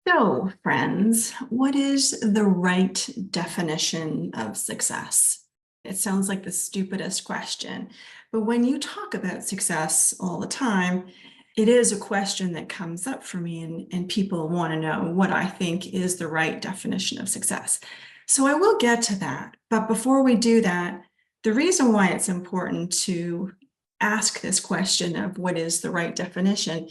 So, friends, what is the right definition of success? It sounds like the stupidest question, but when you talk about success all the time, it is a question that comes up for me, and people want to know what I think is the right definition of success. So I will get to that. But before we do that, the reason why it's important to ask this question of what is the right definition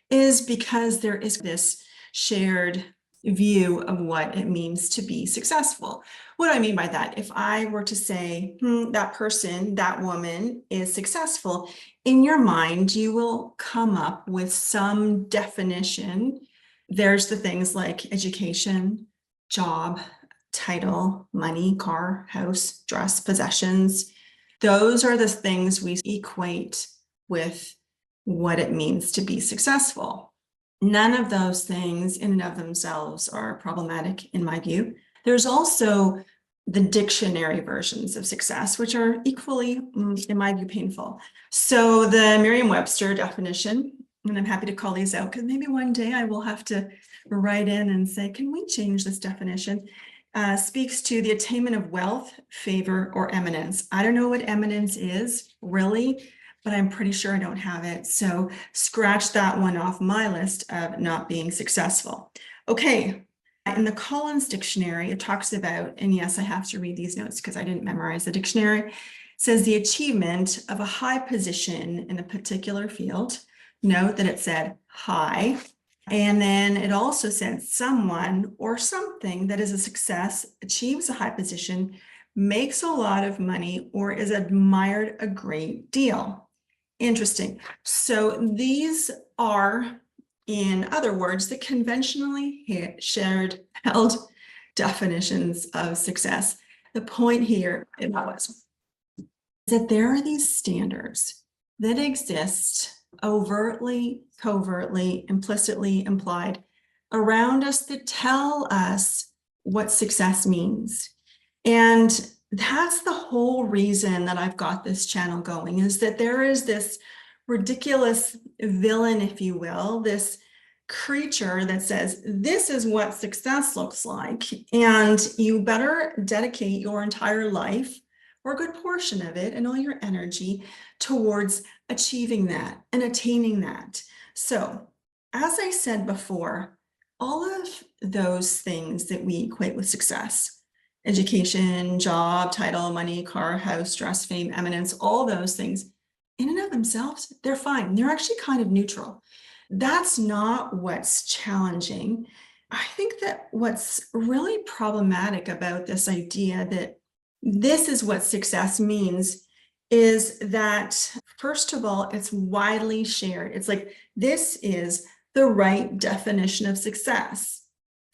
is because there is this shared view of what it means to be successful. What do I mean by that? If I were to say, that person, that woman is successful, in your mind, you will come up with some definition. There's the things like education, job, title, money, car, house, dress, possessions. Those are the things we equate with what it means to be successful. None of those things in and of themselves are problematic in my view. There's also the dictionary versions of success, which are equally, in my view, painful. So the Merriam-Webster definition, and I'm happy to call these out because maybe one day I will have to write in and say, can we change this definition? Speaks to the attainment of wealth, favor, or eminence. I don't know what eminence is, really, but I'm pretty sure I don't have it. So scratch that one off my list of not being successful. Okay, in the Collins Dictionary, it talks about, and yes, I have to read these notes because I didn't memorize the dictionary, it says the achievement of a high position in a particular field. Note that it said high. And then it also said someone or something that is a success, achieves a high position, makes a lot of money, or is admired a great deal. Interesting. So these are, in other words, the conventionally shared held definitions of success. The point here is that there are these standards that exist overtly, covertly, implicitly, implied around us that tell us what success means. And that's the whole reason that I've got this channel going, is that there is this ridiculous villain, if you will, this creature that says, this is what success looks like, and you better dedicate your entire life or a good portion of it and all your energy towards achieving that and attaining that. So, as I said before, all of those things that we equate with success, education, job, title, money, car, house, dress, fame, eminence, all those things, in and of themselves, they're fine. They're actually kind of neutral. That's not what's challenging. I think that what's really problematic about this idea that this is what success means is that, first of all, it's widely shared. It's like, this is the right definition of success.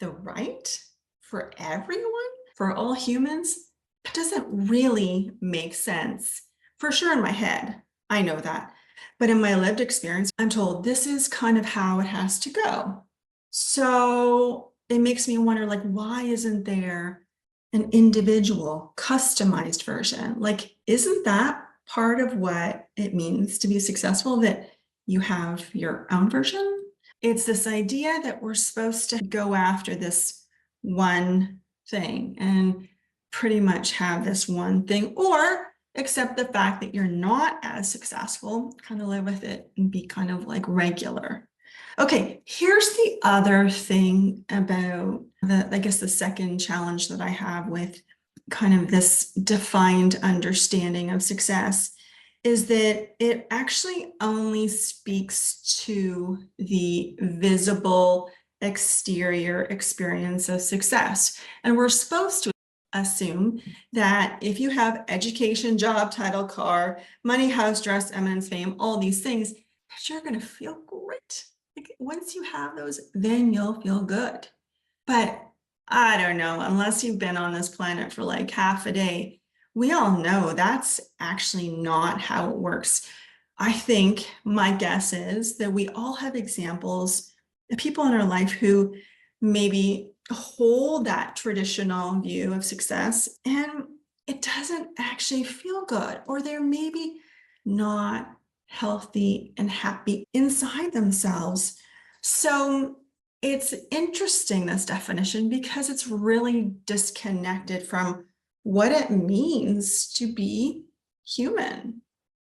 The right for everyone, for all humans? That doesn't really make sense. For sure in my head, I know that. But in my lived experience, I'm told this is kind of how it has to go. So it makes me wonder, like, why isn't there an individual customized version? Like, isn't that part of what it means to be successful, that you have your own version? It's this idea that we're supposed to go after this one thing and pretty much have this one thing, or accept the fact that you're not as successful, kind of live with it and be kind of like regular. Okay, here's the other thing about I guess the second challenge that I have with kind of this defined understanding of success is that it actually only speaks to the visible exterior experience of success. And we're supposed to assume that if you have education, job, title, car, money, house, dress, eminence, fame, all these things, that you're going to feel great. Like, once you have those, then you'll feel good. But I don't know, unless you've been on this planet for like half a day, we all know that's actually not how it works. I think my guess is that we all have examples of people in our life who maybe hold that traditional view of success and it doesn't actually feel good, or they're maybe not healthy and happy inside themselves. So It's interesting, this definition, because it's really disconnected from what it means to be human.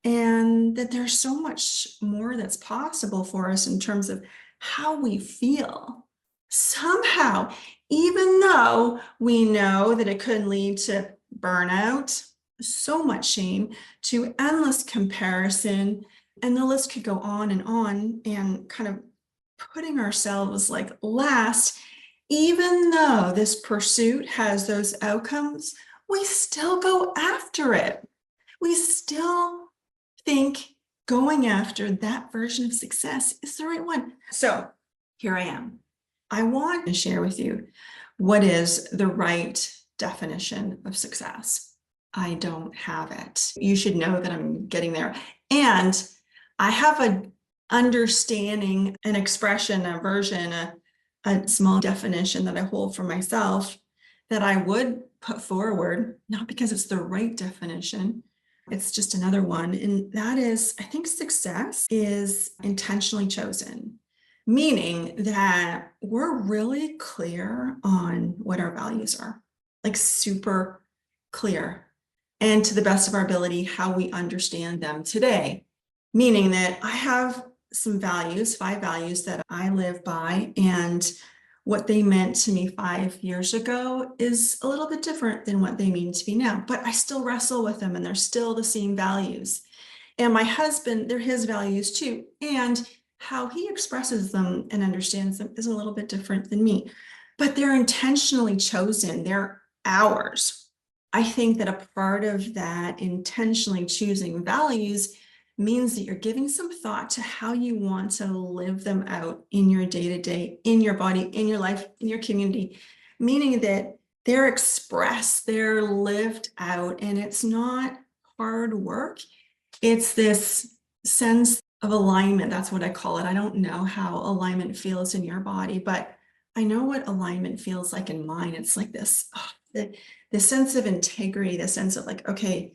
And that there's so much more that's possible for us in terms of how we feel. Somehow, even though we know that it could lead to burnout, so much shame, to endless comparison, and the list could go on, and kind of putting ourselves like last, even though this pursuit has those outcomes, we still go after it. We still think going after that version of success is the right one. So here I am. I want to share with you what is the right definition of success. I don't have it. You should know that I'm getting there. And I have a understanding, an expression, a version, a small definition that I hold for myself that I would put forward, not because it's the right definition, it's just another one. And that is, I think success is intentionally chosen, meaning that we're really clear on what our values are, like super clear, and to the best of our ability, how we understand them today. Meaning that I have some values, 5 values that I live by, and what they meant to me 5 years ago is a little bit different than what they mean to me now, but I still wrestle with them and they're still the same values. And my husband, they're his values too. And how he expresses them and understands them is a little bit different than me, but they're intentionally chosen. They're ours. I think that a part of that intentionally choosing values means that you're giving some thought to how you want to live them out in your day-to-day, in your body, in your life, in your community, meaning that they're expressed, they're lived out, and it's not hard work. It's this sense of alignment. That's what I call it. I don't know how alignment feels in your body, but I know what alignment feels like in mine. It's like this, the sense of integrity, the sense of like, okay,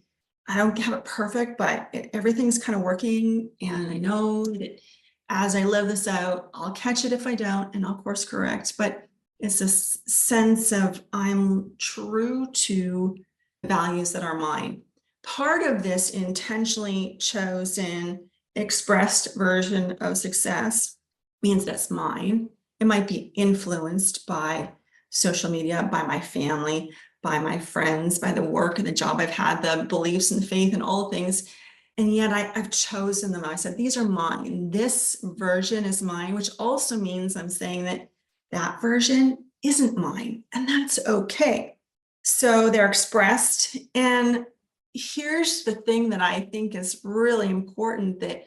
I don't have it perfect, but everything's kind of working. And I know that as I live this out, I'll catch it if I don't, and I'll course correct. But it's this sense of I'm true to the values that are mine. Part of this intentionally chosen, expressed version of success means that's mine. It might be influenced by social media, by my family, by my friends, by the work and the job I've had, the beliefs and faith and all things. And yet I've chosen them. I said, these are mine. This version is mine, which also means I'm saying that that version isn't mine, and that's okay. So they're expressed. And here's the thing that I think is really important, that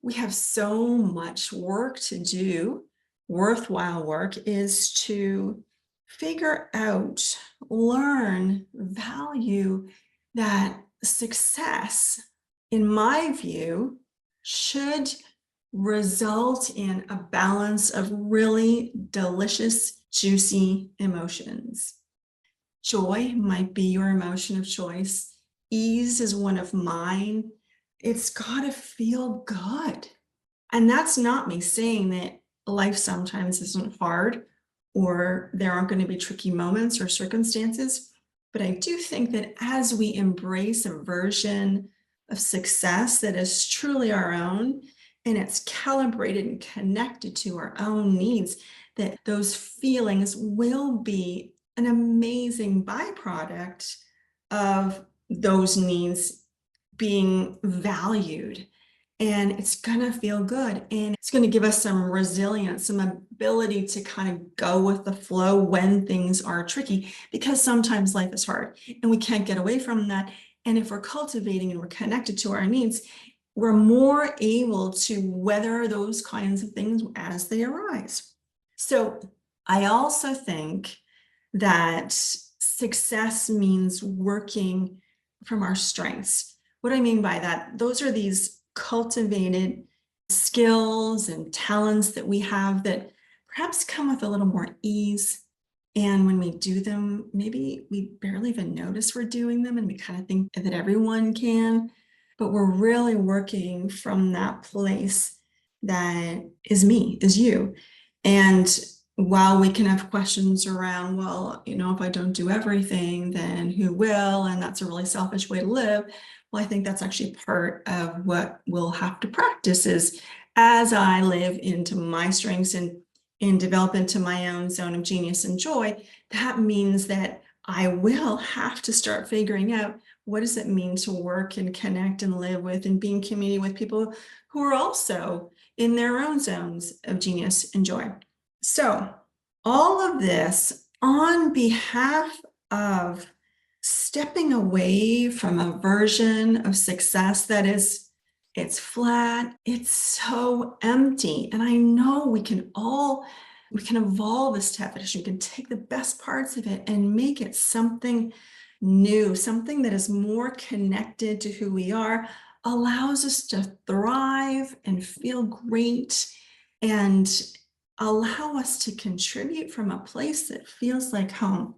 we have so much work to do. Worthwhile work is to figure out, learn, value that success, in my view, should result in a balance of really delicious, juicy emotions. Joy might be your emotion of choice. Ease is one of mine. It's got to feel good. And that's not me saying that life sometimes isn't hard or there aren't going to be tricky moments or circumstances. But I do think that as we embrace a version of success that is truly our own, and it's calibrated and connected to our own needs, that those feelings will be an amazing byproduct of those needs being valued. And it's going to feel good, and it's going to give us some resilience, some ability to kind of go with the flow when things are tricky, because sometimes life is hard and we can't get away from that. And if we're cultivating and we're connected to our needs, we're more able to weather those kinds of things as they arise. So I also think that success means working from our strengths. What I mean by that, those are these cultivated skills and talents that we have that perhaps come with a little more ease. And when we do them, maybe we barely even notice we're doing them, and we kind of think that everyone can, but we're really working from that place that is me, is you. And while we can have questions around, well, if I don't do everything, then who will? And that's a really selfish way to live. Well, I think that's actually part of what we'll have to practice is as I live into my strengths and develop into my own zone of genius and joy, that means that I will have to start figuring out what does it mean to work and connect and live with and be in community with people who are also in their own zones of genius and joy. So all of this on behalf of stepping away from a version of success that it's flat, it's so empty. And I know we can evolve this definition. We can take the best parts of it and make it something new, something that is more connected to who we are, allows us to thrive and feel great and allow us to contribute from a place that feels like home.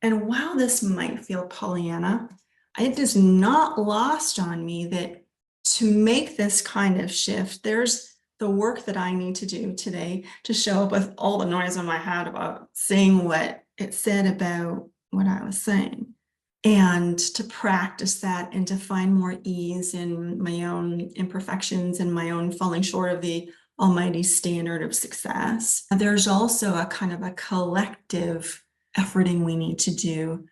And while this might feel Pollyanna, it is not lost on me that to make this kind of shift, there's the work that I need to do today to show up with all the noise in my head about saying what it said about what I was saying, and to practice that and to find more ease in my own imperfections and my own falling short of the almighty standard of success. There's also a kind of a collective efforting we need to do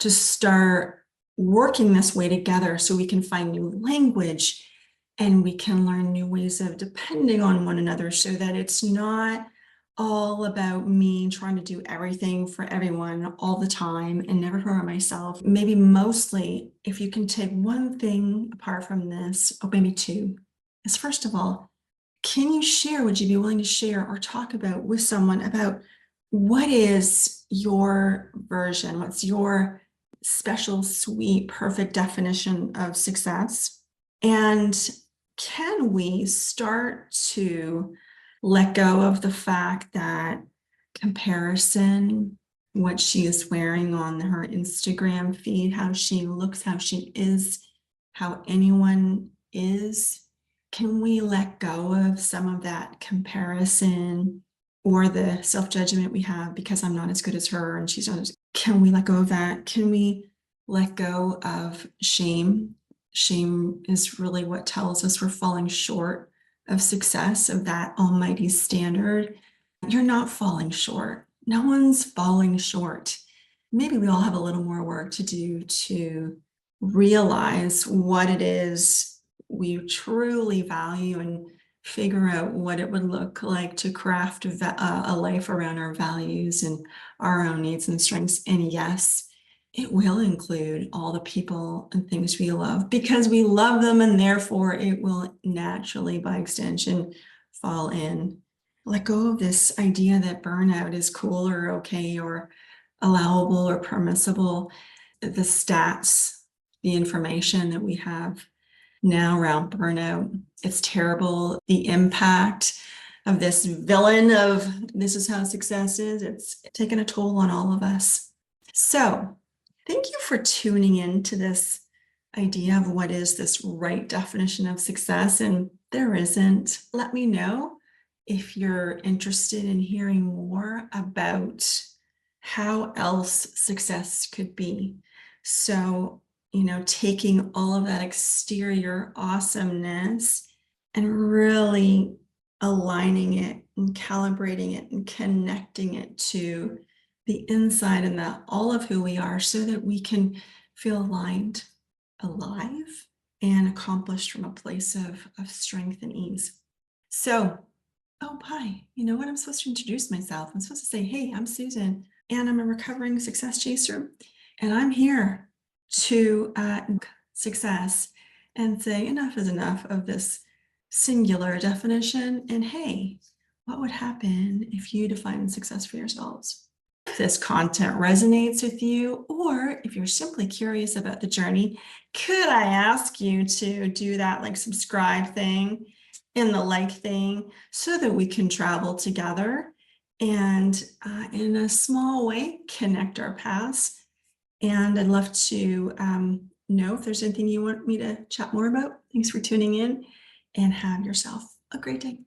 to start working this way together so we can find new language and we can learn new ways of depending on one another so that it's not all about me trying to do everything for everyone all the time and never for myself. Maybe mostly, if you can take one thing apart from this, or maybe two, is first of all, can you share, would you be willing to share or talk about with someone about what is your version? What's your special, sweet, perfect definition of success? And can we start to let go of the fact that comparison, what she is wearing on her Instagram feed, how she looks, how she is, how anyone is, can we let go of some of that comparison or the self-judgment we have because I'm not as good as her and she's not as, can we let go of that? Can we let go of shame? Shame is really what tells us we're falling short of success, of that almighty standard. You're not falling short. No one's falling short. Maybe we all have a little more work to do to realize what it is we truly value and figure out what it would look like to craft a life around our values and our own needs and strengths. And yes, it will include all the people and things we love because we love them, and therefore it will naturally, by extension, fall in. Let go of this idea that burnout is cool or okay or allowable or permissible. The stats, the information that we have now around burnout, it's terrible. The impact of this villain of this is how success is, it's taken a toll on all of us. So thank you for tuning in to this idea of what is this right definition of success, and there isn't. Let me know if you're interested in hearing more about how else success could be. So, taking all of that exterior awesomeness and really aligning it and calibrating it and connecting it to the inside and all of who we are so that we can feel aligned, alive, and accomplished from a place of strength and ease. So, oh, hi, you know what? I'm supposed to introduce myself. I'm supposed to say, hey, I'm Susan, and I'm a recovering success chaser, and I'm here to success and say enough is enough of this singular definition. And hey, what would happen if you define success for yourselves? If this content resonates with you, or if you're simply curious about the journey, could I ask you to do that subscribe thing and the like thing so that we can travel together and in a small way connect our paths. And I'd love to know if there's anything you want me to chat more about. Thanks for tuning in and have yourself a great day.